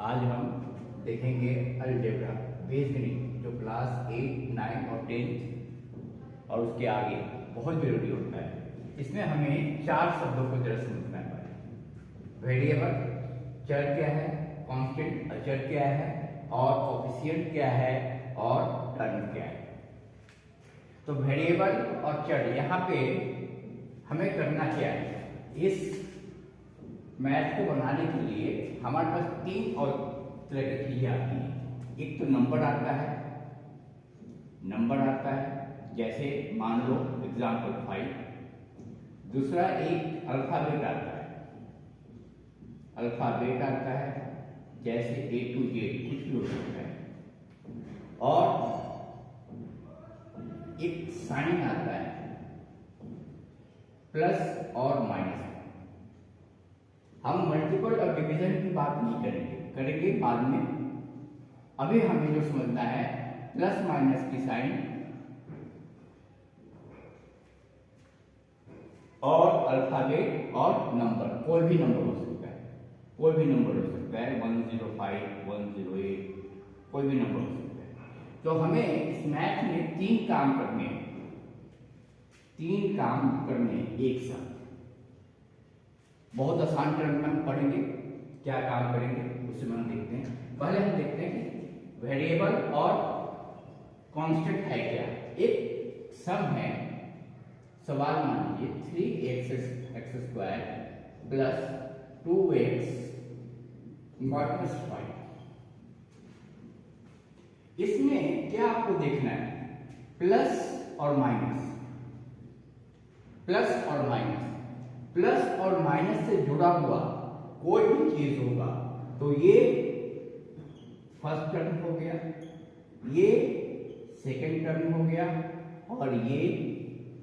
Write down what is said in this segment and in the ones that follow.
आज हम देखेंगे अलजेब्रा बीजगणित जो क्लास 8, 9 और 10 और उसके आगे बहुत जरूरी होता है। इसमें हमें 4 शब्दों को जरा समझना है। वेरिएबल चर क्या है, कांस्टेंट अचर क्या है, और कोफिशिएंट क्या है, और टर्म क्या है। तो वेरिएबल और चर यहाँ पे हमें करना क्या है, इस मैथ को बनाने के लिए हमारे पास 3 और तरह की चीजें आती हैं। एक तो नंबर आता है, जैसे मान लो एग्जाम्पल 5। दूसरा एक अल्फाबेट आता है, जैसे A to Z कुछ भी हो सकता है। और एक साइन आता है, प्लस और माइनस। हम मल्टीपल और डिवीजन की बात नहीं करेंगे बाद में। अभी हमें जो समझना है प्लस माइनस की साइन और अल्फाबेट और नंबर, कोई भी नंबर हो सकता है 105, 108, कोई भी नंबर हो सकता है। तो हमें इस मैथ में 3 काम करने एक साथ। बहुत आसान टर्म में हम पढ़ेंगे, क्या काम करेंगे उससे हम देखते हैं। पहले हम देखते हैं कि वेरिएबल और कांस्टेंट है क्या। एक सम है, सवाल मान लीजिए 3x² प्लस 2x माइनस 5। इसमें क्या आपको देखना है, प्लस और माइनस से जुड़ा हुआ कोई भी चीज होगा तो ये फर्स्ट टर्म हो गया, ये सेकंड टर्म हो गया, और ये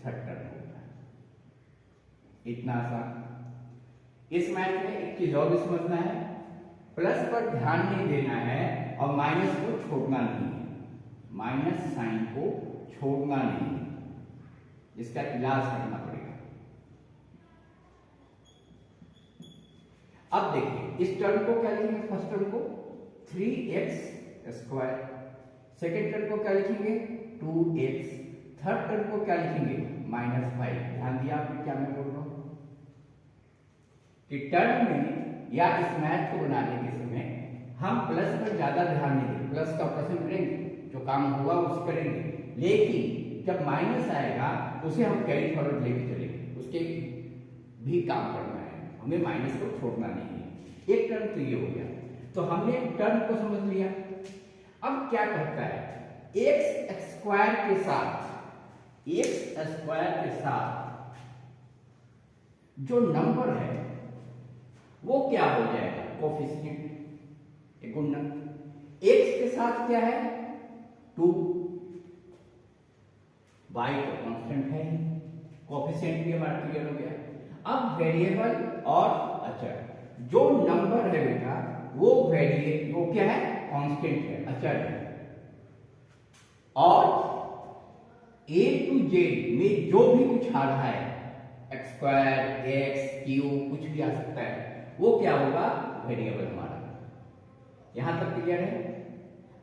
थर्ड टर्म हो गया। इतना आसान। इस मैथ में एक चीज और भी समझना है, प्लस पर ध्यान नहीं देना है और माइनस को छोड़ना नहीं है, माइनस साइन को छोड़ना नहीं है, इसका इलाज करना पड़ेगा। अब देखिए इस टर्म को क्या लिखेंगे, फर्स्ट टर्म को 3x², सेकेंड टर्म को क्या लिखेंगे 2x, थर्ड टर्म को क्या लिखेंगे -5। ध्यान दिया आपने क्या मैं बोल रहा हूं कि टर्म में या इस मैथ को बनाने के समय हम प्लस पर ज्यादा ध्यान नहीं देंगे, प्लस का ऑपरेशन करेंगे, जो काम हुआ उसे करेंगे, लेकिन जब माइनस आएगा उसे हम कैरी फॉरवर्ड लेके चलेंगे, उसके भी काम करना है, हमें माइनस को छोड़ना नहीं है। एक टर्म तो ये हो गया, तो हमने टर्म को समझ लिया। अब क्या करता है, x² के साथ जो नंबर है वो क्या हो जाएगा, कोफिशिएंट, एक गुणन। x के साथ क्या है 2, y तो कांस्टेंट है, कोफिशिएंट भी हमारा क्लियर हो गया। अब वेरिएबल और अचर, जो नंबर है बेटा वो वो क्या है, कांस्टेंट है, अचर है। और A to Z में जो भी कुछ आ रहा है, x², x, q कुछ भी आ सकता है, वो क्या होगा, वेरिएबल हमारा। यहां तक क्लियर है।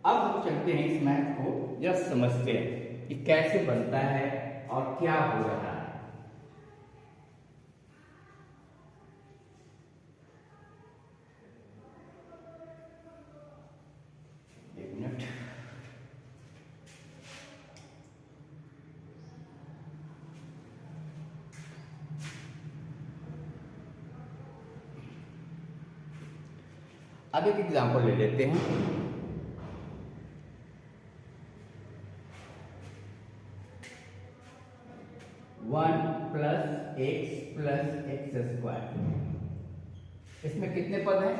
अब हम चलते हैं इस मैथ को जब समझते हैं कि कैसे बनता है और क्या हो रहा है। एक मिनट, अब एक एग्जांपल ले लेते हैं। One plus x²। इसमें कितने पद हैं,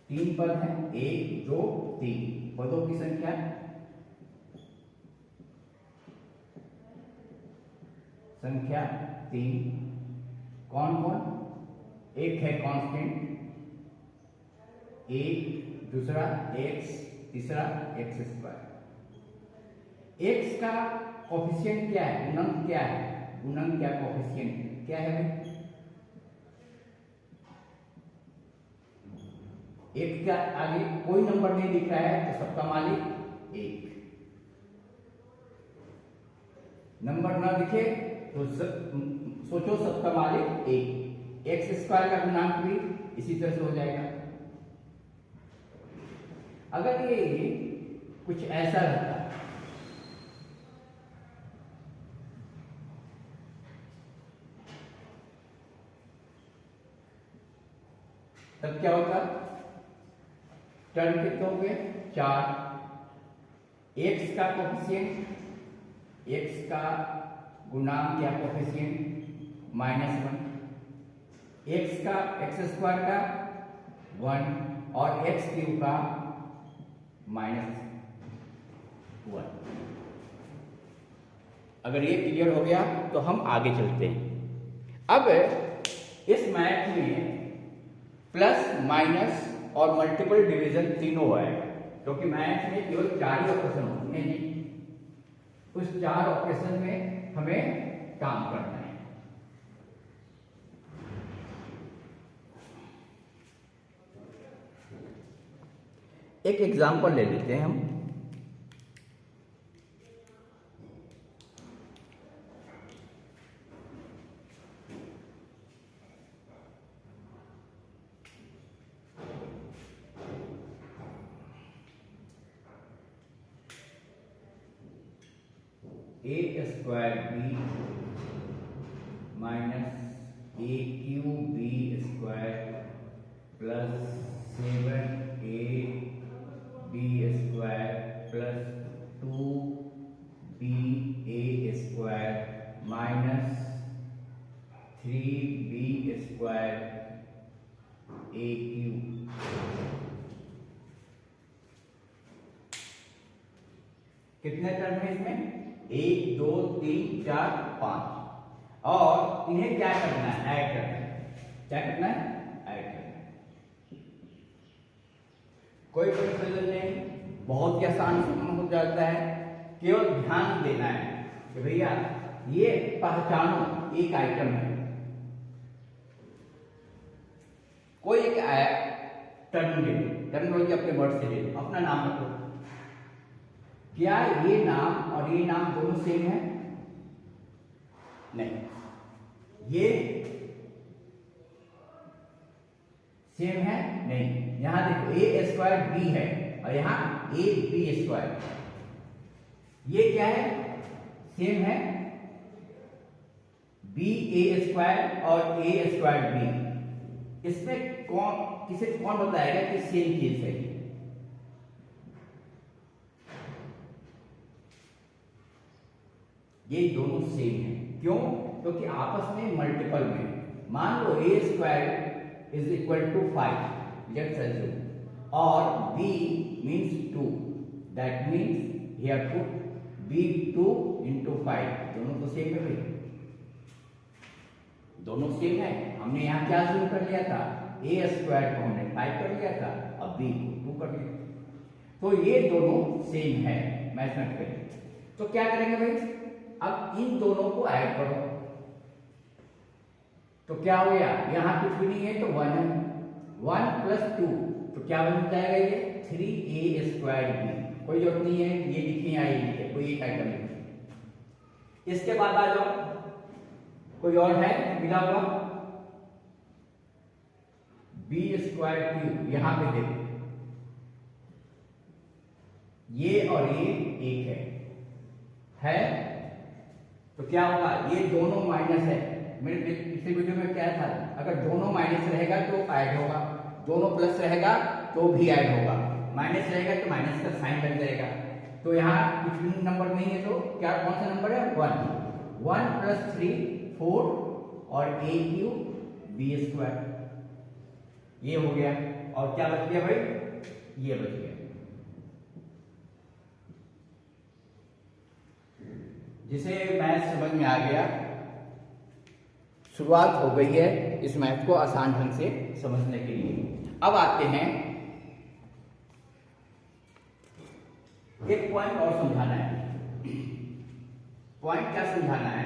3 पद हैं, 1, 2, 3 पदों की संख्या। संख्या 3। कौन कौन, एक है कांस्टेंट 1, दूसरा x, तीसरा x²। x का कोफिशिएंट क्या है, गुणन क्या है, गुणन क्या कोफिशिएंट क्या है, एक के आगे कोई नंबर नहीं दिख रहा है तो सबका मालिक एक। नंबर ना दिखे तो सोचो सबका मालिक एक। एक्स स्क्वायर का गुणांक भी इसी तरह से हो जाएगा। अगर ये कुछ ऐसा रहता तब क्या होता? टर्म कितने हो गए? 4। एक्स का कोफिशिएंट, एक्स का गुणांक या कोफिशिएंट -1, एक्स का एक्स स्क्वायर का 1 और एक्स क्यूब का -1। अगर ये क्लियर हो गया तो हम आगे चलते हैं। अब इस मैथ में प्लस माइनस और मल्टीपल डिवीजन तीनों है, क्योंकि मैथ में केवल 4 ही ऑपरेशन होते हैं जी। उस 4 ऑपरेशन में हमें काम करना है। एक एग्जांपल ले लेते हैं हम। A square B minus A cube B square plus 7a B square plus 2b A square minus 3b square A cube. कितने टर्म है इसमें? 1 2 3 4 5 और इन्हें क्या करना है? ऐड करना है। क्या करना है? ऐड करना है। कोई कंफ्यूजन नहीं, बहुत ही आसान हो जाता है। केवल ध्यान देना है कि भैया ये पहचानो एक आइटम है, कोई एक टर्म ले लो, टर्मिनोलॉजी अपने वर्ड से ले लो, अपना नाम रखो। क्या ये नाम और ये नाम दोनों सेम है? नहीं, ये सेम है नहीं। यहां देखो ए स्क्वायर बी है और यहां ए बी स्क्वायर। ये क्या है? सेम है। बी ए स्क्वायर और ए स्क्वायर बी। इसमें कौन बताएगा कि सेम चीज है? ये दोनों सेम है। क्यों? क्योंकि आपस में मल्टीपल में, मान लो A square is equal to 5, let's assume, और b means 2, that means here put b 2 into 5। दोनों तो सेम है भाई, दोनों सेम है। हमने यहाँ क्या अज्यूम कर लिया था? ए स्क्वायर को हमने 5 कर लिया था और b को 2 कर लिया, तो ये दोनों सेम है मैथमेटिकली। तो क्या करेंगे भाई? अब इन दोनों को ऐड करो तो क्या हो गया? यहां कुछ भी नहीं है तो 1 है। 1 प्लस 2 तो क्या बन जाएगा? ये 3a स्क्वायर बी। कोई जरूरत नहीं है ये लिखनी या ये लिखे, कोई एक आइटम लिखिए। इसके बाद आ जाओ, कोई और है मिला हुआ? B square cube. यहां पे देखो ये और ये एक है तो क्या होगा? ये दोनों माइनस है। मेरे पिछले वीडियो में क्या था? अगर दोनों माइनस रहेगा तो ऐड होगा, दोनों प्लस रहेगा तो भी ऐड होगा, माइनस रहेगा तो माइनस का साइन लग जाएगा। तो यहाँ कुछ भी नंबर नहीं है तो क्या कौन सा नंबर है? 1। 1 प्लस 3 4 और ए क्यूब बी स्क्वायर। ये हो गया और क्या बच गया भाई? ये बच गया। जिसे मैथ समझ में आ गया, शुरुआत हो गई है इस मैथ को आसान ढंग से समझने के लिए। अब आते हैं, एक पॉइंट और समझाना है। पॉइंट क्या समझाना है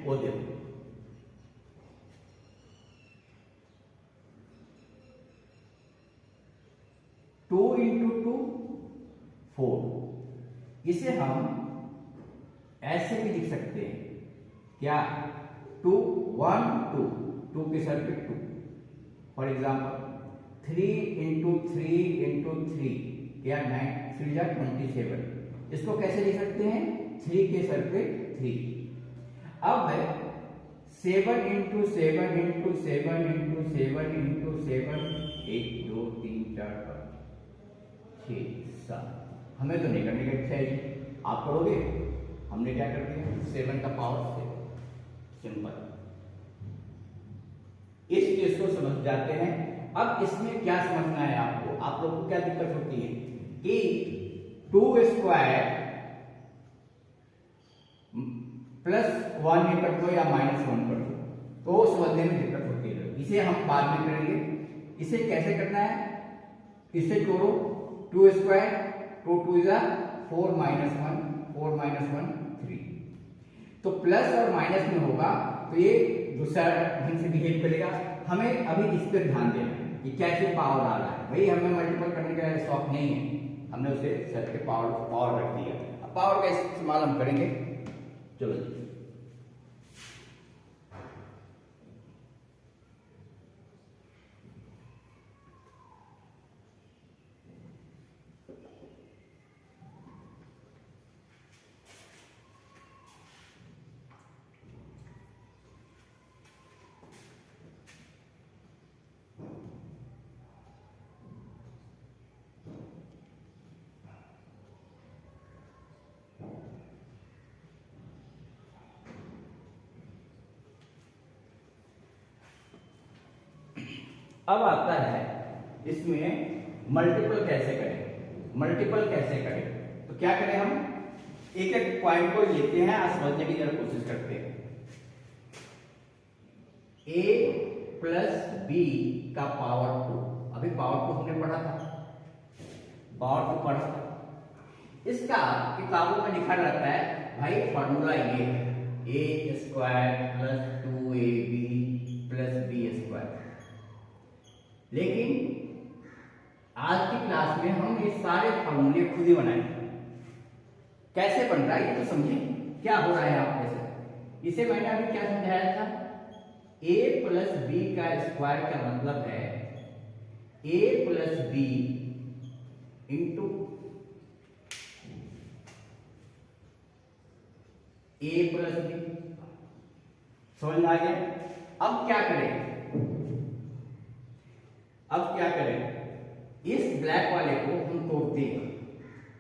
वो देखो। 4। इसे हम ऐसे भी लिख सकते हैं, क्या? 2 1 2, 2 के सर पे 2। फॉर एग्जाम्पल 3 इंटू 3 इंटू 3 क्या? 9 3 जा 27। इसको कैसे लिख सकते हैं? 3 के सर पे 3। अब 7 इंटू 7 इंटू 7 इंटू 7 इंटू 7, 1 2 3 4 5 6 7। हमें तो नहीं करने का इच्छा है जी, आप करोगे? हमने क्या कर दिया? 7 का पावर 7। सिंपल। इस चीज को समझ जाते हैं। अब इसमें क्या समझना है आपको? आप लोग को क्या दिक्कत होती है कि 2 स्क्वायर प्लस 1 में कर दो या माइनस 1 कर दो, तो समझने में दिक्कत होती है। इसे हम बाद में करेंगे। इसे कैसे करना है? इसे जोड़ो, 2 स्क्वायर 2 2 जा 4 माइनस 1 4 माइनस 1 3। तो प्लस और माइनस में होगा तो ये दूसरा ढंग से बिहेव करेगा। हमें अभी इस पर ध्यान देना है कि कैसे पावर आ रहा है। भाई हमें मल्टीपल करने का शौक नहीं है, हमने उसे सर के पावर रख दिया। अब पावर का इस्तेमाल हम करेंगे। चलो जी, अब आता है इसमें मल्टीपल कैसे करें। मल्टीपल कैसे करें तो क्या करें? हम एक एक पॉइंट को लेते हैं और समझने की जरा कोशिश करते हैं। a प्लस बी का पावर 2, अभी पावर 2 हमने पढ़ा था, पावर 2 पढ़ा था। इसका किताबों में लिखा रहता है भाई फॉर्मूला ये है, A square plus 2ab plus B square. लेकिन आज की क्लास में हम ये सारे फॉर्मूले खुद ही बनाएंगे। कैसे बन रहा है ये तो समझिए, क्या हो रहा है आप जैसे। इसे मैंने अभी क्या समझाया था? a प्लस बी का स्क्वायर का मतलब है a plus B into a plus B. समझ आ गया? अब क्या करें? अब क्या करें? इस ब्लैक वाले को हम तोड़ते हैं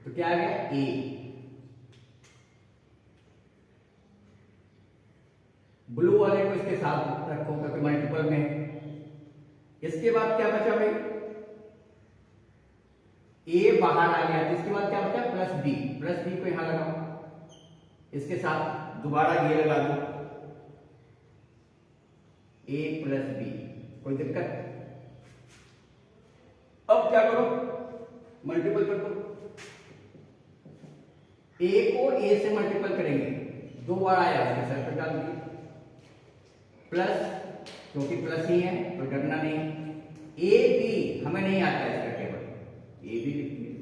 तो क्या आ गया? a। ब्लू वाले को इसके साथ रखो क्योंकि मल्टीपल में। इसके बाद क्या बचा भाई? a बाहर आ गया तो इसके बाद क्या बचा? Plus b। प्लस b को यहां लगाओ, इसके साथ दोबारा ये लगा दो, a प्लस b। कोई दिक्कत? अब क्या करो? मल्टीपल कर दो। a को a से मल्टीपल करेंगे, 2 बार आया उसके सर पर डाल दिए। प्लस, क्योंकि प्लस ही है तो डरना नहीं। ए बी हमें नहीं आता इसका टेबल, ए बी लिख दिए।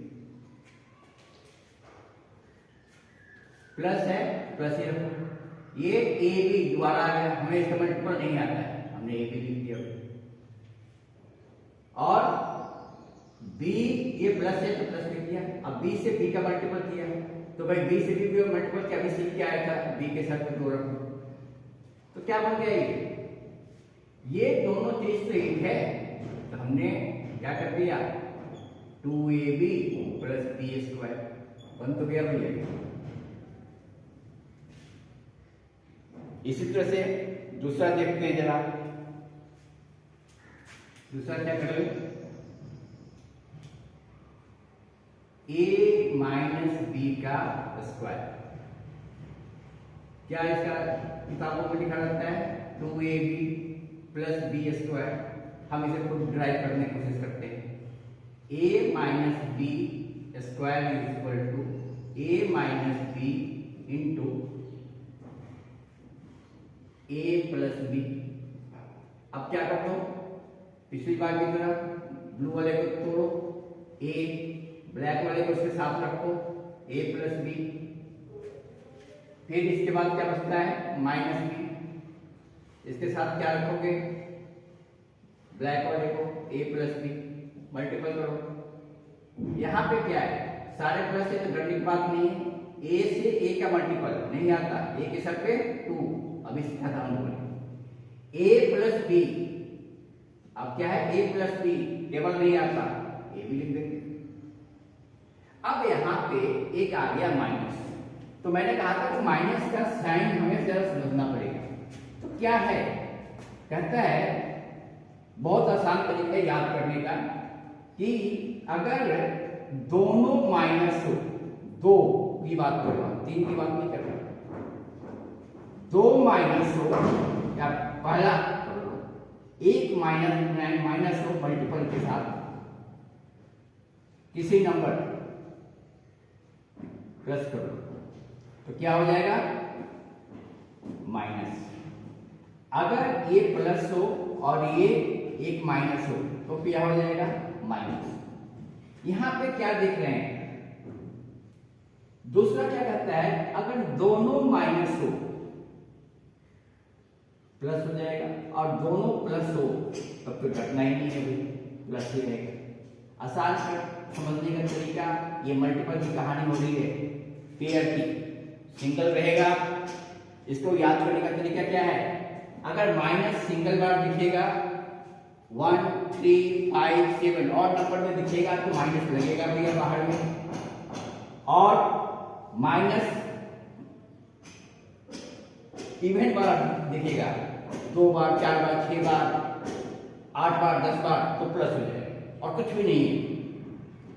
प्लस है, प्लस ही रखो। ये ए बी दोबारा आ गया, हमें इसका मल्टीपल नहीं आता है, हमने ए बी लिख दिया। और b ये प्लस है तो प्लस लिख दिया। अब b से b का मल्टीपल किया तो भाई b से b का मल्टीपल क्या? अभी सीख के आया था, b के साथ में 2 रख दो तो क्या बन गया? ये दोनों चीज तो एक है तो हमने क्या कर दिया? 2ab प्लस बी स्क्वायर बन तो गया भैया। इसी तरह से दूसरा देखते हैं जरा। दूसरा क्या करें? a माइनस बी का स्क्वायर। क्या इसका किताबों में लिखा रहता है? 2ab plus B square. हम इसे खुद ड्राइव करने की कोशिश करते हैं। a minus B square is equal to a minus B into a plus B. अब क्या करता हूं? पिछली बार की तरह ब्लू वाले को तोड़ो, a ब्लैक वाले को इसके साथ रखो a प्लस बी, फिर इसके बाद क्या बचता है माइनस बी, इसके साथ क्या रखोगे ब्लैक वाले को a प्लस बी, मल्टीपल करो। यहाँ पे क्या है सारे प्लस से तो करने की बात नहीं है, a से a का मल्टीपल नहीं आता, a के सर पे 2, अब इसके साथ हम बोले a प्लस बी, अब क्या है a प्लस बी टेबल नहीं आता, a भी लिख देंगे। अब यहाँ पे एक आ गया माइनस, तो मैंने कहा था कि माइनस का साइन हमें जरा समझना पड़ेगा। तो क्या है कहता है बहुत आसान तरीका है याद करने का कि अगर दोनों माइनस हो, दो की बात कर रहा हूं, तीन की बात नहीं कर रहा, दो माइनस हो या पहला एक माइनस हो मल्टीपल के साथ किसी नंबर प्लस करो तो क्या हो जाएगा माइनस। अगर ये प्लस हो और ये एक माइनस हो तो क्या हो जाएगा माइनस। यहां पे क्या देख रहे हैं दूसरा क्या कहता है अगर दोनों माइनस हो प्लस हो जाएगा और दोनों प्लस हो तब तो घटना ही नहीं है भाई, प्लस ही रहेगा। आसान समझने का तरीका, ये मल्टीपल की कहानी हो रही है पेयर की, सिंगल रहेगा, इसको याद करने का तरीका क्या है, अगर माइनस सिंगल बार दिखेगा 1 3 5 7 और नंबर में दिखेगा तो माइनस लगेगा भैया बाहर में, और माइनस इवन बार दिखेगा 2 बार 4 बार 6 बार 8 बार 10 बार तो प्लस हो जाएगा और कुछ भी नहीं है।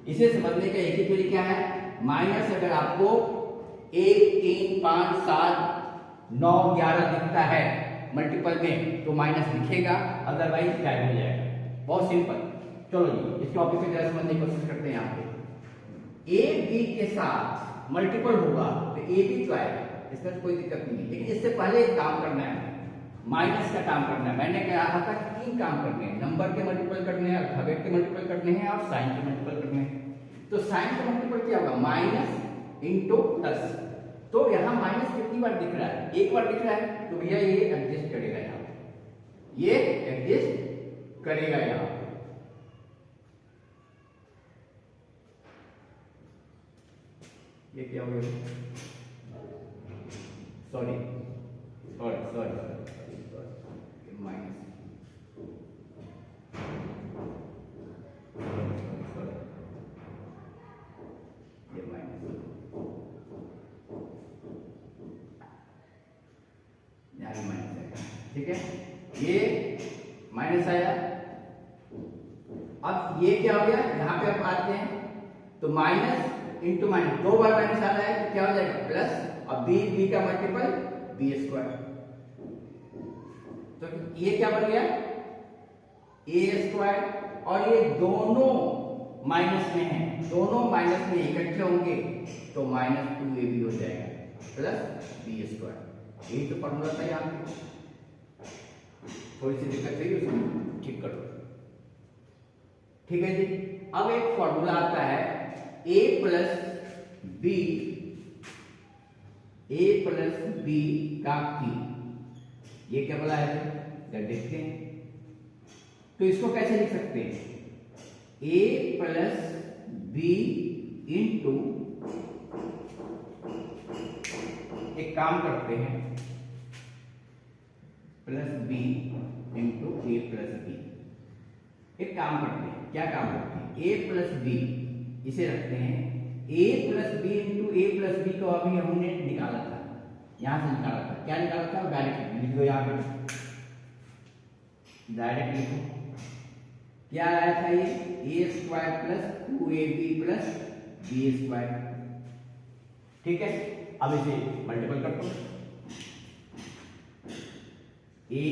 इसे समझने का एक ही तरीका है, माइनस अगर आपको 1 3 5 7 9 11 दिखता है मल्टीपल में तो माइनस दिखेगा, अदरवाइज गायब हो जाएगा। बहुत सिंपल। चलो जी इस टॉपिक को जरा समझने की कोशिश करते हैं। यहाँ पे ए बी के साथ मल्टीपल होगा तो ए बी तो आएगा, इसका तो कोई दिक्कत नहीं है, लेकिन इससे पहले एक काम करना है, माइनस का काम करना है। मैंने कहा था कि 3 काम करने हैं, नंबर के मल्टीपल करने हैं, अल्फाबेट के मल्टीपल करने हैं और साइन के मल्टीपल करने हैं। तो साइन का मल्टीपल क्या होगा माइनस इंटू प्लस, तो यहाँ माइनस कितनी बार दिख रहा है, एक बार दिख रहा है, तो भैया ये एडजस्ट करेगा, यहाँ ये एडजस्ट करेगा यहाँ पे। ये क्या हो गया, सॉरी माइनस, ये माइनस यहाँ भी माइनस आएगा, ठीक है, ये माइनस आया। अब ये क्या हो गया, यहाँ पे आप आते हैं तो माइनस इंटू माइनस, 2 बार माइनस आ रहा है तो क्या हो जाएगा प्लस, और बी का मल्टीपल बी स्क्वायर, तो ये क्या बन गया ए स्क्वायर, और ये दोनों माइनस में है, दोनों माइनस में इकट्ठे होंगे तो माइनस 2ab हो जाएगा प्लस बी स्क्वायर। यही तो फॉर्मूला था यहाँ पे, थोड़ी सी दिक्कत हुई उसको ठीक कर दो, ठीक है जी। अब एक फॉर्मूला आता है a प्लस बी का की, ये क्या बोला है जब देखते हैं, तो इसको कैसे लिख सकते हैं, a प्लस बी इंटू, एक काम करते हैं plus B into A plus B, एक काम करते हैं, क्या काम करते हैं, a प्लस बी इसे रखते हैं, a plus B into A plus B को अभी हमने निकाला था, यहां से निकाला था, क्या निकाला था, डायरेक्ट लिख दो यहाँ पे, डायरेक्ट लिखो, क्या आया था ये a square plus 2ab plus B square, ठीक है। अब इसे मल्टीपल कर दो, a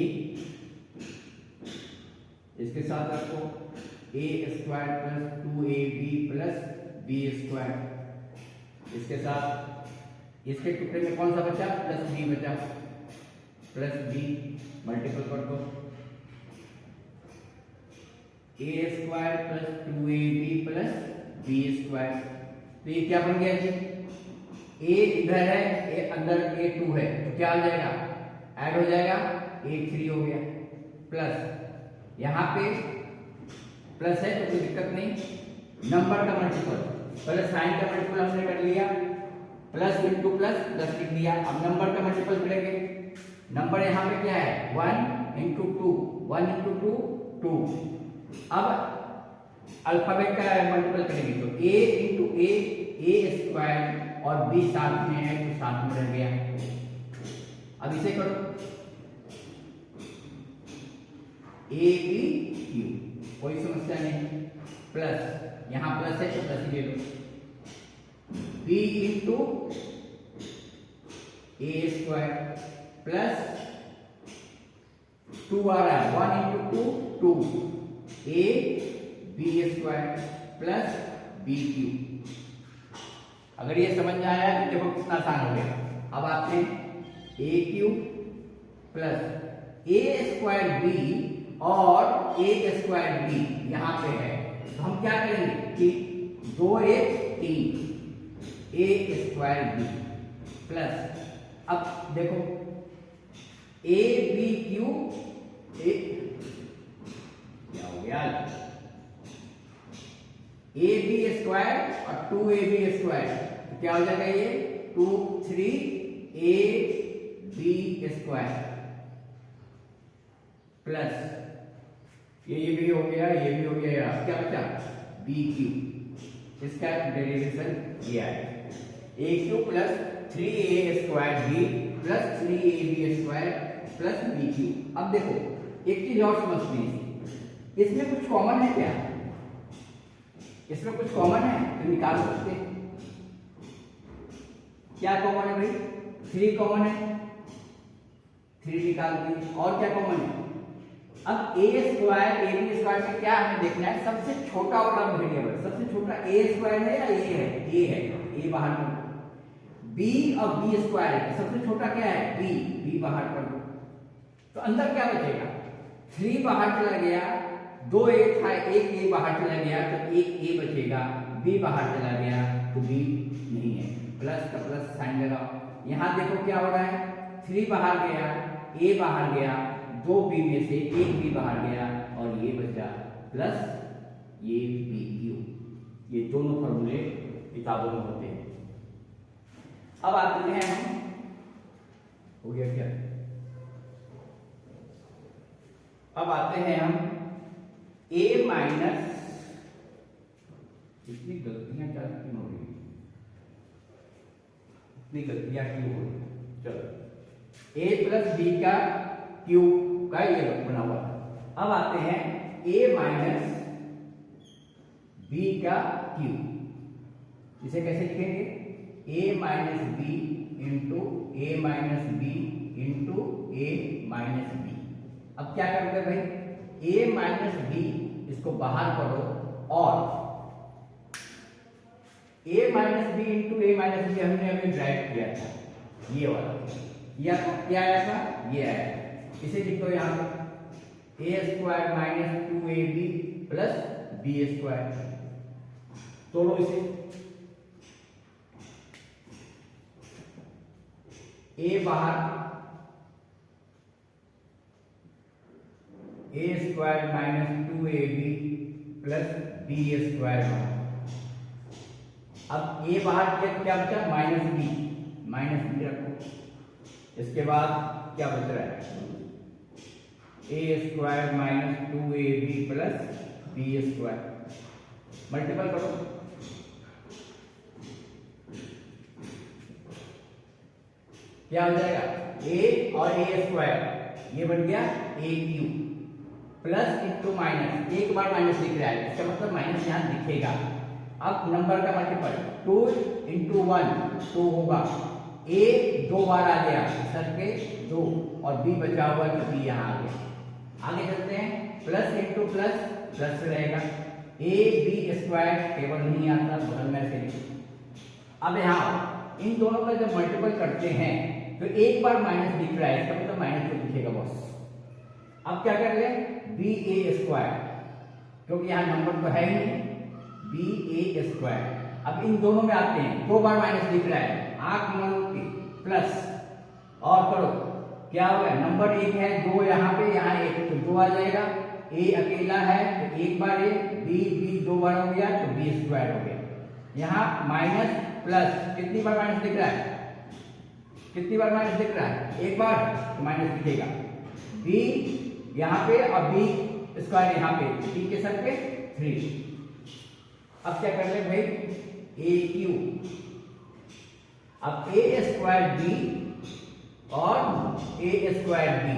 इसके साथ रखो a square plus 2ab plus B square, इसके साथ इसके टुकड़े में कौन सा बचा प्लस बी बचा, प्लस बी मल्टीपल कर दो, a square plus 2ab plus B square. तो ये क्या बन गया जी, ए इधर है, ए अंदर ए 2 है, तो क्या हो जाएगा, ऐड हो जाएगा, ए 3 हो गया, प्लस यहाँ पे प्लस है तो कोई दिक्कत नहीं, नंबर का मल्टीपल, पहले साइन का मल्टीपल हमने कर लिया, प्लस इंटू प्लस प्लस लिख दिया। अब नंबर का मल्टीपल करेंगे, नंबर यहाँ पे क्या है 1 इंटू 2, 1 इंटू 2 2। अब अल्फाबेट का मल्टीपल करेंगे तो a इंटू ए स्क्वायर और b साथ में है तो साथ में रह गया। अब इसे करो a b q, कोई समस्या नहीं, प्लस यहाँ प्लस है तो प्लस ही ले लो, b into A square plus 2 आ रहा है, 1 into 2 2, a B square plus B cube. अगर ये समझ में आया तो देखो कितना आसान हो गया। अब आते हैं ए क्यू प्लस ए स्क्वायर बी और ए स्क्वायर बी यहाँ पे है, तो हम क्या करेंगे कि 2 1 3 ए स्क्वायर बी प्लस, अब देखो ए बी क्यू, ए क्या हो गया, ए बी स्क्वायर और 2ab स्क्वायर, तो क्या हो जाएगा ये 2 3 ए बी स्क्वायर प्लस ये भी हो गया, ये भी हो गया, क्या बचा बी क्यू, इसका डेरिवेशन ये आएगा A cube plus 3a square B plus 3ab square plus B cube. अब देखो एक चीज और समझनी है, इसमें कुछ कॉमन है क्या, इसमें कुछ कॉमन है तो निकाल सकते हैं। क्या कॉमन है भाई, 3 कॉमन है, 3 निकाल दिए, और क्या कॉमन है, अब ए स्क्वायर ए बी स्क्वायर में क्या हमें देखना है, सबसे छोटा वाला वेरिएबल, सबसे छोटा ए स्क्वायर है या ए है, ए है, ए बाहर कर दो, बी और बी स्क्वायर है, सबसे छोटा क्या है बी, बी बाहर कर दो, तो अंदर क्या बचेगा 3 बाहर चला गया, 2 ए था, एक ए बाहर चला गया तो एक ए बचेगा, बी बाहर चला गया तो बी नहीं है, प्लस का प्लस साइन लगाओ। यहाँ देखो क्या हो रहा है, 3 बाहर गया, ए बाहर गया, 2 बी में से एक बी बाहर गया और ये बचा प्लस ये बी क्यू। ये दोनों फॉर्मूले किताबों में होते हैं। अब आते हैं हम, हो गया क्या, अब आते हैं हम a माइनस, इतनी गलतियां क्या क्यों हो रही, इतनी गलतियां क्यों हो रही, चलो a प्लस बी का क्यूब का ये बना हुआ था। अब आते हैं a माइनस बी का क्यूब, इसे कैसे लिखेंगे a minus B into A minus B into A minus B. अब क्या करोगे भाई, a माइनस बी इसको बाहर करो और a minus B into A minus B हमने अभी ड्राइव किया था, ये वाला, या क्या आया था, ये आया, इसे लिख दो यहाँ पे A square minus 2ab plus B square, तोड़ो इसे, a बाहर, A square minus 2ab plus B square. अब ए बाहर किया तो क्या बचा माइनस बी रखो, इसके बाद क्या बच रहा है A square minus 2ab plus B square, multiple करो, क्या हो जाएगा a और a स्क्वायर, ये बन गया a cube plus into minus, एक बार माइनस लिख रहा है, इसका मतलब माइनस यहाँ दिखेगा। अब नंबर का मल्टीपल 2 इंटू 1 2 होगा, a 2 बार आ गया सर पे 2 और b बचा हुआ तो b यहाँ आ गया। आगे चलते हैं, प्लस इंटू प्लस प्लस रहेगा, a b स्क्वायर टेबल नहीं आता, बगल में से। अब यहाँ इन दोनों का जब मल्टीपल करते हैं तो एक बार माइनस दिख रहा है, इसका मतलब माइनस तो दिखेगा बॉस। अब क्या कर ले, बी ए स्क्वायर, क्योंकि यहाँ नंबर तो है ही नहीं, बी ए स्क्वायर। अब इन दोनों में आते हैं, 2 बार माइनस दिख रहा है, आंख मन के प्लस और करो, क्या होगा, नंबर 1 है, 2 यहाँ पे, यहाँ 1 तो 2 आ जाएगा, ए अकेला है तो 1 बार ए, बी 2 बार हो गया तो बी स्क्वायर हो गया। यहाँ माइनस प्लस कितनी बार माइनस दिख रहा है, कितनी बार माइनस दिख रहा है, 1 बार तो माइनस दिखेगा, बी यहाँ पे और बी स्क्वायर यहाँ पे, बी के सर पे 3। अब क्या कर ले भाई, ए क्यू, अब ए स्क्वायर बी और ए स्क्वायर बी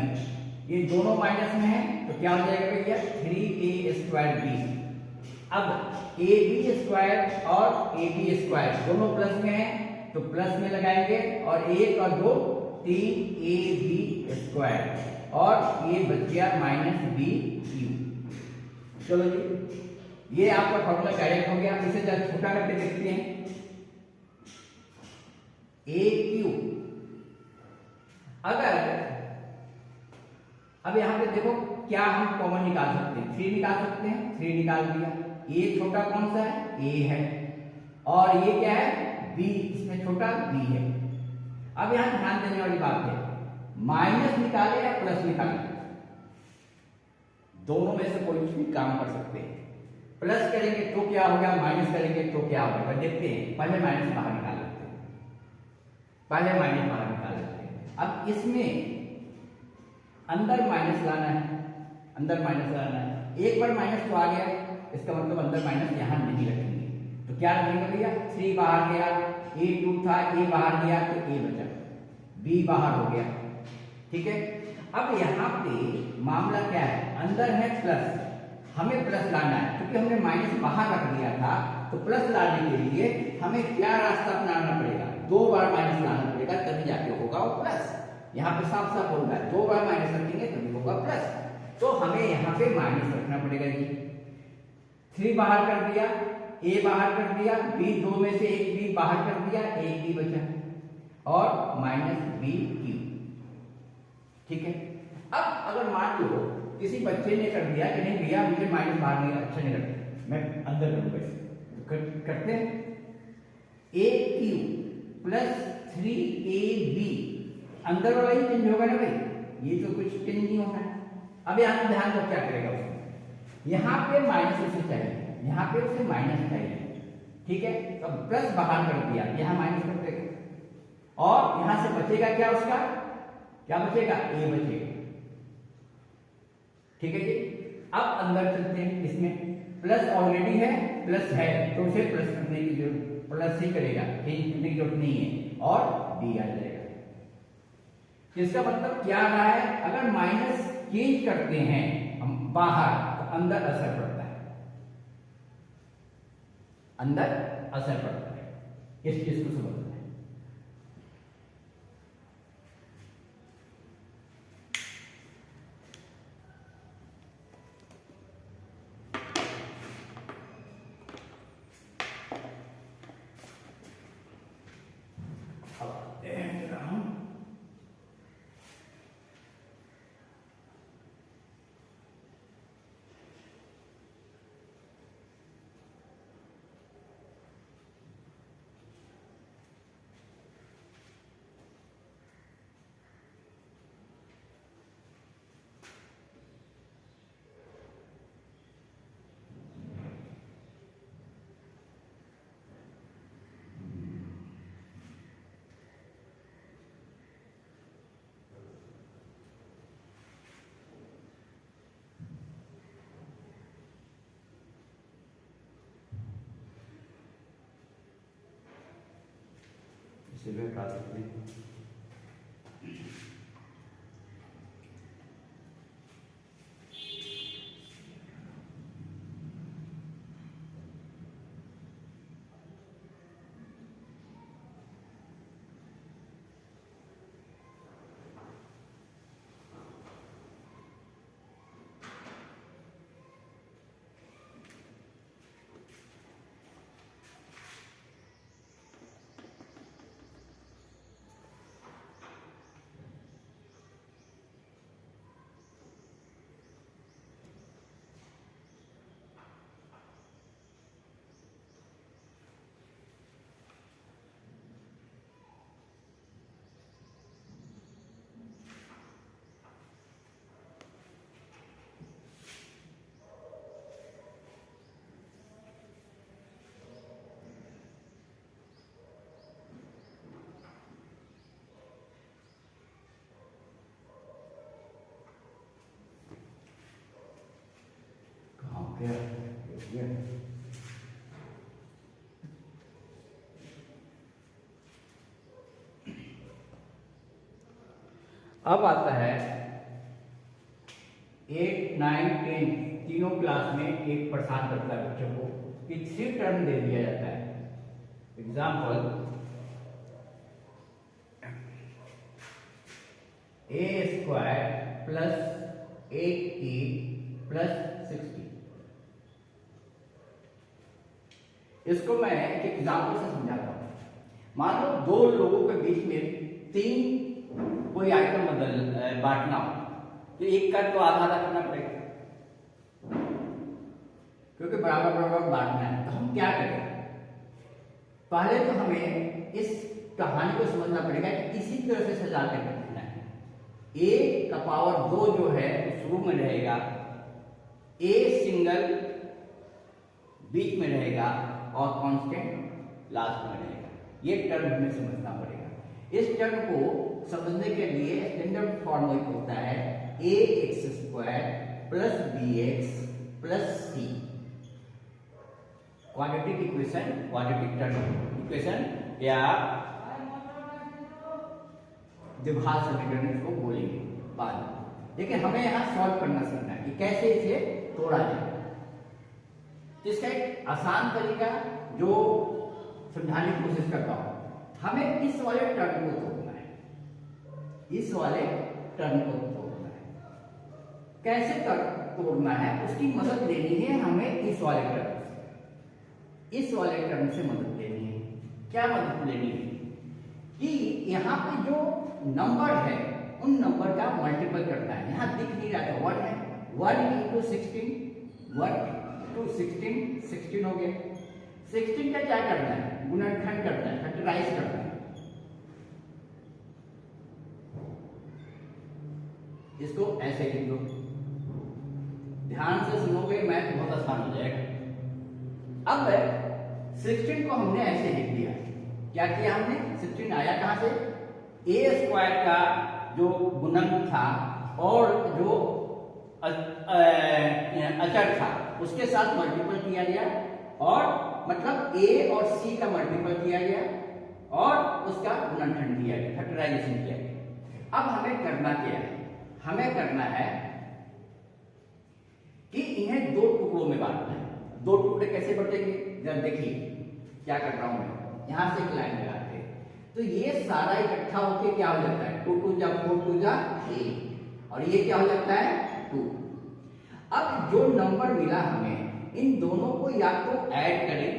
ये दोनों माइनस में है तो क्या हो जाएगा भैया, 3a स्क्वायर बी। अब ए बी स्क्वायर और ए बी स्क्वायर दोनों प्लस में है तो प्लस में लगाएंगे, और 1 और 2 3ab स्क्वायर, और ये बच गया माइनस बी क्यू। चलो जी, ये आपका फॉर्मूला करेक्ट हो गया। इसे जरा छोटा करके देखते हैं, ए क्यू, अगर अब यहां पे देखो क्या हम कॉमन निकाल सकते हैं, 3 निकाल सकते हैं, 3 निकाल दिया, ये छोटा कौन सा है, ए है, और ये क्या है, बी, इसमें छोटा बी है। अब यहां ध्यान देने वाली बात है, माइनस निकाले या प्लस निकाले, दोनों में से कोई भी काम कर सकते हैं। प्लस करेंगे तो क्या होगा, माइनस करेंगे तो क्या होगा, देखते हैं। पहले माइनस बाहर निकाल लेते हैं, पहले माइनस बाहर निकाल लेते हैं। अब इसमें अंदर माइनस लाना है, अंदर माइनस लाना है, एक बार माइनस तो आ गया, इसका मतलब अंदर माइनस यहां नहीं रखेंगे, तो क्या रखेंगे भैया, 3 बाहर गया, ए 2 था, ए बाहर गया तो ए बचा, बी बाहर हो गया, ठीक है। अब यहाँ पे मामला क्या है, अंदर है प्लस, हमें प्लस लाना है, क्योंकि हमने माइनस बाहर रख दिया था, तो प्लस लाने के लिए हमें क्या रास्ता अपनाना पड़ेगा, 2 बार माइनस लाना पड़ेगा, तभी जाके होगा वो प्लस। यहाँ पे साफ साफ बोल रहा है 2 बार माइनस रखेंगे तभी होगा प्लस, तो हमें यहाँ पे माइनस रखना पड़ेगा जी। 3 बाहर कर दिया, ए बाहर कर दिया, बी, 2 में से एक बी बाहर कर दिया, एक बी बचा, और माइनस बी क्यू, ठीक है। अब अगर मान लो किसी बच्चे ने कर दिया कि नहीं भैया मुझे माइनस बाहर नहीं, अच्छा नहीं लगता, मैं अंदर करूंगा इसे, तो करते हैं, ए क्यू प्लस 3ab, अंदर वाला ही चेंज होगा ना भाई, ये तो कुछ चेंज नहीं होना है। अब यहाँ ध्यान दो क्या करेगा उसमें, यहाँ पे माइनस उसे चाहिए, यहाँ पे उसे माइनस चाहिए, ठीक है, तो प्लस बाहर कर दिया, यहाँ माइनस कर देगा, और यहाँ से बचेगा क्या, उसका क्या बचेगा, ए बचेगा, ठीक है जी। अब अंदर चलते हैं, इसमें प्लस ऑलरेडी है, प्लस है तो उसे प्लस करने की जरूरत, प्लस ही करेगा, चेंज करने की जरूरत नहीं है, और बी आ जाएगा। इसका मतलब क्या रहा है, अगर माइनस चेंज करते हैं हम बाहर तो अंदर असर पड़ता है, अंदर असर पड़ता है, इस चीज को समझना है। इसे भी हटा सकते हैं। अब आता है 8, 9, 10 तीनों क्लास में एक परेशान करता है बच्चों को कि 3 टर्म दे दिया जाता है। Example a square plus 8a plus 60। इसको मैं एक एग्जाम्पल से समझाता हूं। मान लो दो लोगों के बीच में 3 कोई आइटम बांटना हो, तो एक का तो आधा आधा करना पड़ेगा क्योंकि बराबर बराबर बांटना है। तो हम क्या करें, पहले तो हमें इस कहानी को समझना पड़ेगा कि इसी तरह से सजा कर रखना है। a का पावर 2 जो है शुरू में रहेगा, a सिंगल बीच में रहेगा और कांस्टेंट लास्ट में रहेगा। ये टर्म हमें समझना पड़ेगा। इस टर्म को समझने के लिए स्टैंडर्ड फॉर्मूला होता है ax square plus bx plus c। Quadratic equation, quadratic term equation या द्विघात समीकरण इसको बोलेंगे बाद में। लेकिन हमें यहाँ सॉल्व करना सीखना है कि कैसे इसे तोड़ा जाए। इसका एक आसान तरीका जो समझाने की कोशिश करता हूं, हमें इस वाले टर्म को तोड़ना है, इस वाले टर्म को तोड़ना है। कैसे तोड़ना है उसकी मदद लेनी है हमें इस वाले टर्म से, इस वाले टर्म से मदद लेनी है। क्या मदद लेनी है कि यहाँ पे जो नंबर है उन नंबर का मल्टीपल करना है। यहाँ दिख नहीं रहा था 1 है, 1 इंटू 16, 1 टू 16, 16 हो गया। 16 का क्या करना है, गुणनखंड करना है, फैक्टराइज करना है। इसको ऐसे लिख दो, ध्यान से सुनोगे मैथ बहुत आसान हो जाएगा। अब 16 को हमने ऐसे लिख दिया, क्या किया हमने, 16 आया कहां से, a स्क्वायर का जो गुणन था और जो अचर था उसके साथ मल्टीपल किया गया, और मतलब a और c का मल्टीपल किया गया और उसका गुणनखंड किया गया, फैक्टराइजेशन किया गया। अब हमें करना क्या है, हमें करना है कि इन्हें 2 टुकड़ों में बांटना है। 2 टुकड़े कैसे बटेंगे, जरा देखिए क्या कर रहा हूं मैं। यहां से एक लाइन लगाते हैं तो ये सारा इकट्ठा होके क्या हो जाता है, 2 2 जा 4 2 जा 8, और ये क्या हो जाता है 2। अब जो नंबर मिला हमें, इन दोनों को या तो ऐड करें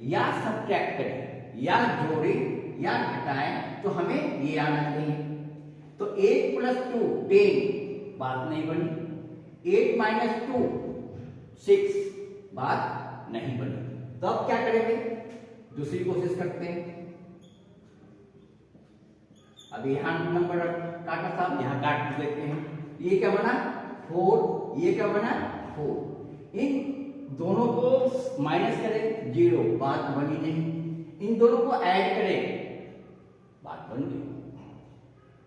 या सब्ट्रैक्ट करें, या जोड़ें या घटाएं, तो हमें ये आना चाहिए। तो 8 प्लस 2 10, बात नहीं बनी। 8 माइनस 2 6, बात नहीं बनी। तो अब क्या करेंगे, दूसरी कोशिश करते हैं। अब यहां नंबर काटा साहब, यहां काट देते हैं। ये क्या बना 4, ये क्या बना 4। इन दोनों को माइनस करें 0, बात बनी नहीं। इन दोनों को ऐड करें, बात बन गई।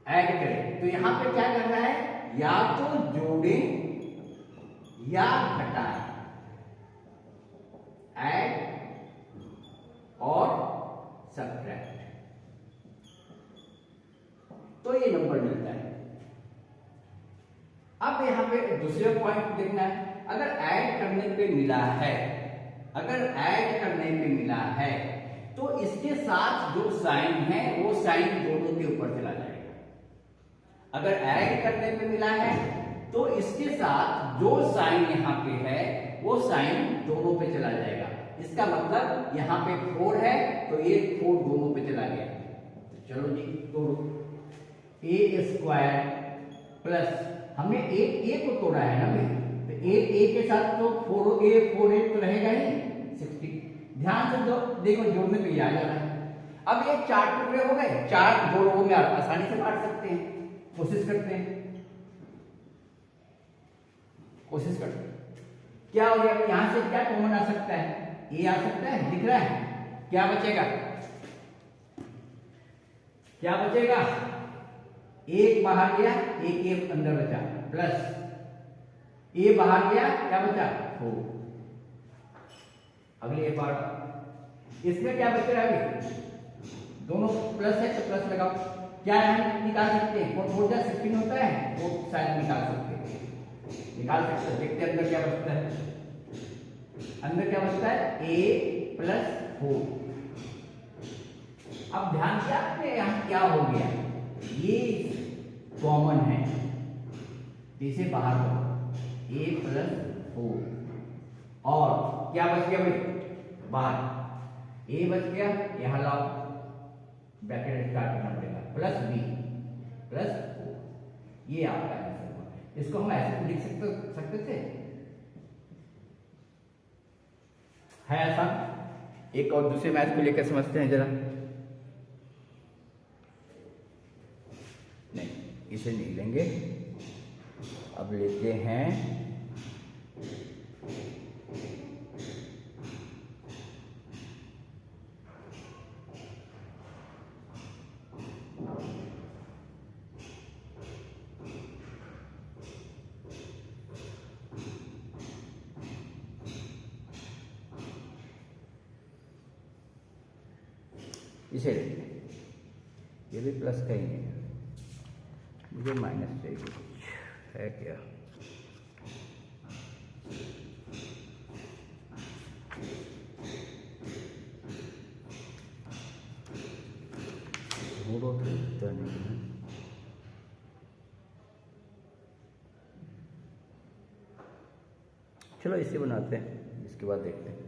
ऐड करें तो यहां पे क्या करना है, या तो जोड़ें या घटाएं, ऐड और सब्ट्रैक्ट, तो ये नंबर मिलता है। अब यहां पे दूसरा पॉइंट देखना है, अगर ऐड करने पे मिला है, अगर ऐड करने पे मिला है तो इसके साथ जो साइन है वो साइन दोनों के ऊपर चला जाएगा। अगर ऐड करने पे मिला है तो इसके साथ जो साइन यहाँ पे है वो साइन दोनों पे चला जाएगा। इसका मतलब यहाँ पे 4 है तो ये 4 दोनों पे चला गया। तो चलो जी तोड़ो, a स्क्वायर प्लस, हमने 8a को तोड़ा है ना भाई, तो 8a के साथ तो 4a 4a तो रहेगा ही 60। ध्यान से देखो जोड़ने पे आ जा रहा है। अब ये 4 टुकड़े हो गए, 4 2 लोगों में आप आसानी से बांट सकते हैं। कोशिश करते हैं, कोशिश करते हैं। क्या हो गया, यहां से क्या कॉमन आ सकता है, ये आ सकता है, दिख रहा है। क्या बचेगा, क्या बचेगा, 1 बाहर गया, 1 अंदर बचा, प्लस a बाहर गया, क्या बचा 4। अगले ये पार्ट, इसमें क्या बच रहा है अभी, दोनों प्लस है तो प्लस लगाओ, क्या है निकाल सकते हैं, और 4 16 होता है वो शायद निकाल सकते हैं, निकाल सकते हैं। देखते हैं अंदर क्या बचता है, अंदर क्या बचता है a प्लस 4। अब ध्यान से आपने यहाँ क्या हो गया, ये कॉमन है, इसे बाहर करो, a प्लस 4 और क्या बच गया भाई बाहर, a बच गया, यहां लाओ ब्रैकेट स्टार्ट करना पड़ेगा, प्लस b प्लस 4, ये आपका आंसर हुआ। इसको हम ऐसे लिख सकते थे, है ऐसा। एक और दूसरे मैथ को लेकर समझते हैं जरा, नहीं इसे नहीं लेंगे, अब लेते हैं इसे लेते हैं, ये भी प्लस का ही है, मुझे माइनस चाहिए, कुछ है क्या, ढूंढो तो दिखता नहीं है। चलो इसे बनाते हैं, इसके बाद देखते हैं।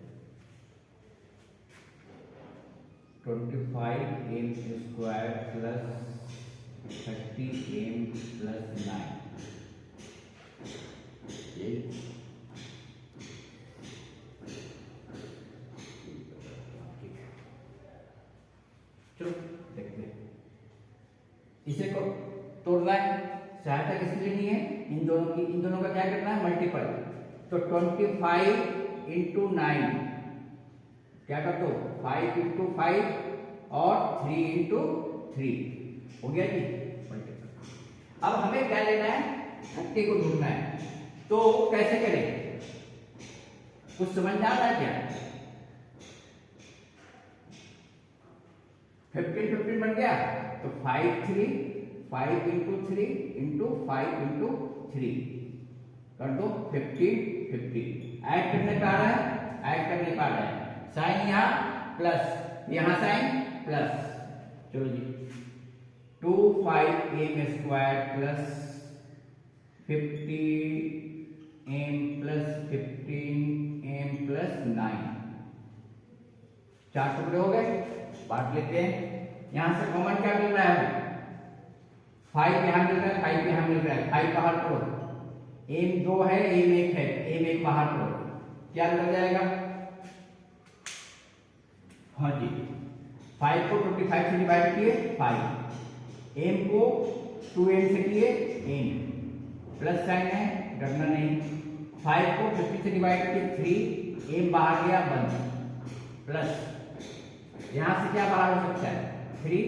25m square plus 30m plus 9, ये चलो देखते हैं, इसे को तोड़ना है, सहायता किसकी लेनी है, इन दोनों का क्या करना है मल्टीपल, तो 25 इंटू 9 क्या कर दो 5 इंटू 5 और 3 इंटू 3 हो गया जी मल्टीपल। अब हमें क्या लेना है 30 को ढूंढना है, तो कैसे करें, कुछ समझ में आता है क्या, 15 बन गया, तो 5 इंटू 3 इंटू 5 इंटू 3 कर दो 15 ऐड करने का आ रहा है, ऐड करने का आ रहा है, साइन यहाँ प्लस यहाँ साइन प्लस, चलो जी 25m square plus 50m plus 15m plus 9, 4 टुकड़े हो गए, बांट लेते हैं। यहां से कॉमन क्या मिल रहा है, 5 यहां मिल रहा है, 5 यहां मिल रहा है, 5 बाहर करो, m 2 है m 1 है, m 1 बाहर करो, क्या निकल जाएगा, हाँ जी 5 को 25 से डिवाइड किए 5, m को 2n से किए n, प्लस साइन है डरना नहीं, 5 को 50 से डिवाइड किए 3, m बाहर गया 1, प्लस यहां से क्या बाहर हो सकता है 3,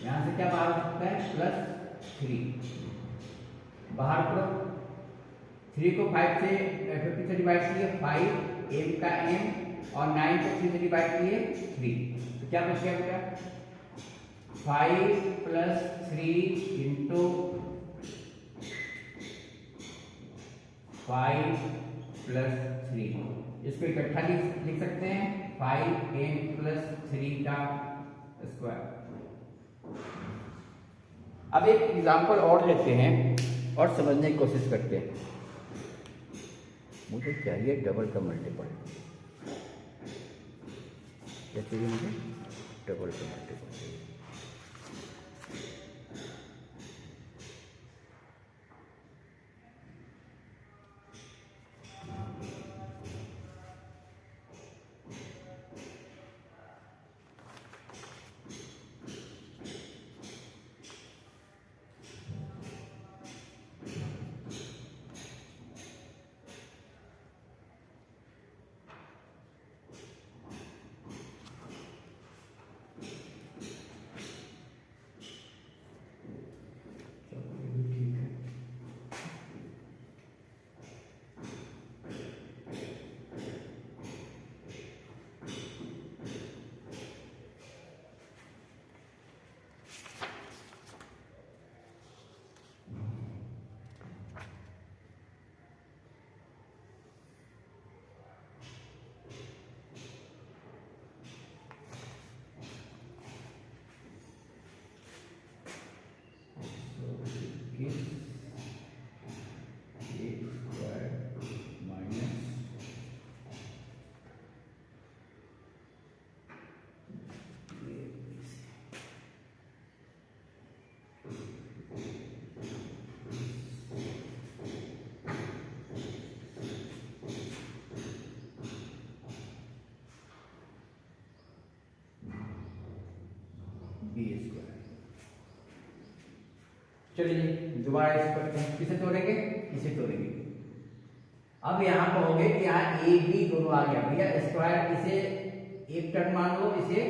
यहां से क्या बाहर हो सकता है प्लस 3, बाहर करो, 3 को 5 से 50 से डिवाइड किए 5, m का m और 9 को 3 से डिवाइड किए 3, तो क्या बच गया बेटा 5 प्लस 3 इंटू 5 प्लस 3, इसको इकट्ठा लिख सकते हैं 5m प्लस 3 का स्क्वायर। अब एक एग्जाम्पल और लेते हैं और समझने की कोशिश करते हैं, मुझे चाहिए डबल का मल्टीपल, क्या चाहिए मुझे डबल का मल्टीपल, बी स्क्वायर। चलिए दोबारा इस करते हैं, किसे तोड़ेंगे, इसे तोड़ेंगे। अब यहाँ कहोगे कि यहाँ ए बी दोनों आ गया भैया, स्क्वायर इसे एक टर्म मान लो, इसे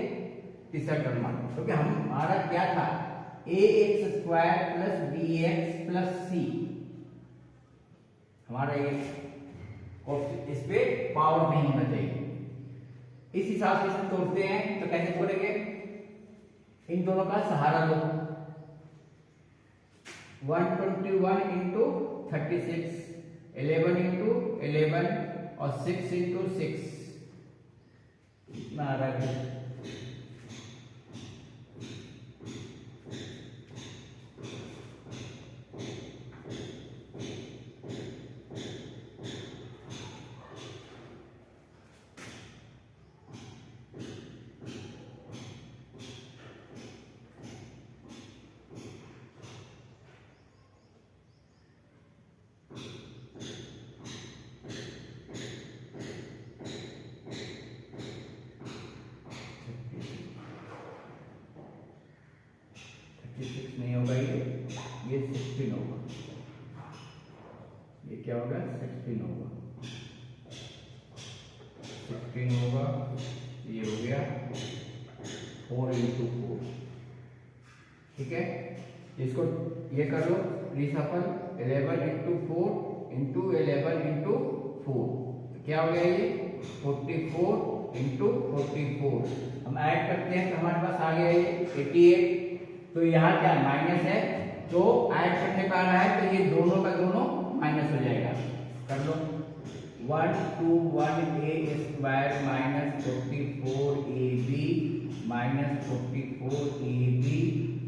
तीसरा टर्म मान लो, क्योंकि हमारा क्या था, A X square plus B X plus C, हमारा ये इस पे पावर नहीं होना चाहिए। इस हिसाब से हम तोड़ते हैं, तो कैसे तोड़ेंगे, इन दोनों का सहारा लो, 121 इंटू 36, 11 इंटू 11 और 6 इंटू 6, इतना आ रहा है। नहीं होगा, ये 16 होगा, ये क्या होगा, 16 होगा, 16 होगा, ये हो गया 4 इंटू 4, ठीक है। इसको ये कर लो रिसफल, 11 इंटू 4 इंटू 11 इंटू 4, तो क्या हो गया ये 44 इंटू 44, हम ऐड करते हैं तो हमारे पास आ गया ये 88, तो यहाँ क्या माइनस है, तो ऐड करने का रहा है, तो ये दोनों का दोनों माइनस हो जाएगा, कर लो 121 A square minus 44 A B minus 44 A B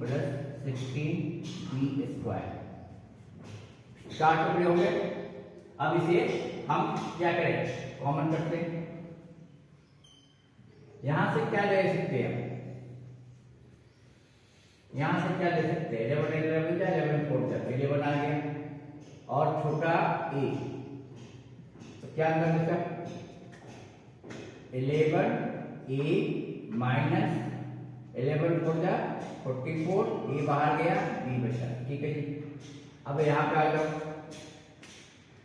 plus 16 B square, 4 टुकड़े हो गए। अब इसे हम क्या करें, कॉमन करते हैं, यहां से क्या ले सकते हैं, यहां से क्या ले सकते हैं, 11 11 क्या 11 4 तक 11 आ गया, और छोटा ए, तो क्या अंदर बचा 11 ए माइनस 11 4 जा 44, ए बाहर गया, बी बचा, ठीक है जी। अब यहाँ पे आ जाओ,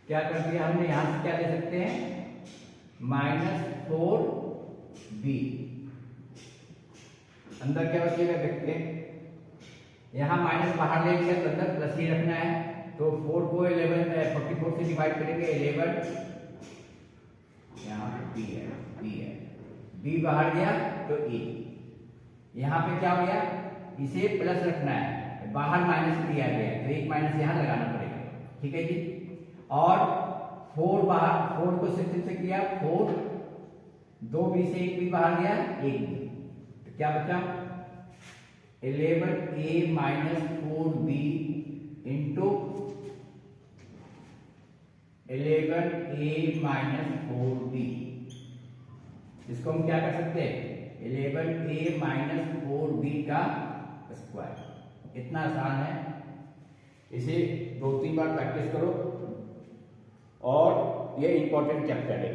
क्या कर दिया हमने, यहां से क्या ले सकते हैं -4 बी, अंदर क्या बचेगा देखते हैं, यहाँ माइनस बाहर ले लिया तो अंदर प्लस ही रखना है, तो 4 को 44 से डिवाइड करेंगे, 11 यहाँ पे बी है, बी बाहर गया तो ए, यहाँ पे क्या हो गया, इसे प्लस रखना है, बाहर माइनस दिया गया है, तो एक माइनस यहाँ लगाना पड़ेगा, ठीक है जी। और 4 बाहर, 4 को 6 से किया 4, 2 बी से 1 बी बाहर गया, 1 बी, तो क्या बचा 11 ए माइनस 4 बी इंटू 11 ए माइनस 4 बी, इसको हम क्या कर सकते हैं 11 ए माइनस 4 बी का स्क्वायर, इतना आसान है, इसे 2-3 बार प्रैक्टिस करो, और ये इंपॉर्टेंट चैप्टर है।